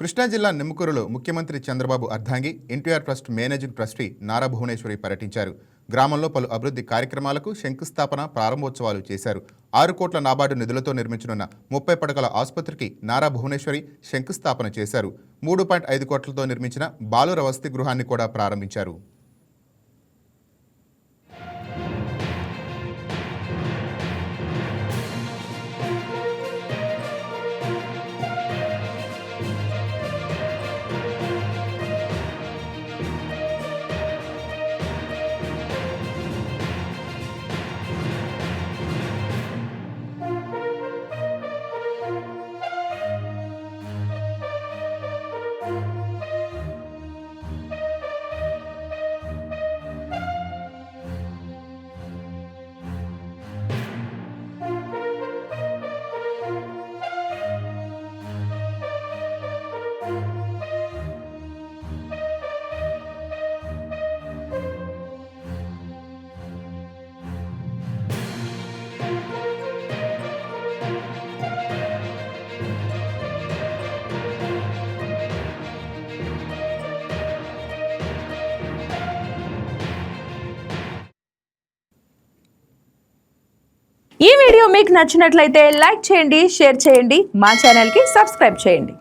కృష్ణా జిల్లా నిమ్మకూరులో ముఖ్యమంత్రి చంద్రబాబు అర్ధాంగి NTR trust managing trustee Nara Bhuvaneswari పర్యటించారు. గ్రామంలో పలు అభివృద్ధి కార్యక్రమాలకు శంకుస్థాపన, ప్రారంభోత్సవాలు చేశారు. 6 కోట్ల నాబార్డు నిధులతో నిర్మించనున్న 30 పడకల ఆసుపత్రికి నారా భువనేశ్వరి శంకుస్థాపన చేశారు. 3.5 కోట్లతో నిర్మించిన బాలుర వసతి గృహాన్ని కూడా ప్రారంభించారు. ఈ వీడియో మీకు నచ్చినట్లయితే లైక్ చేయండి, షేర్ చేయండి, మా ఛానల్కి సబ్స్క్రైబ్ చేయండి.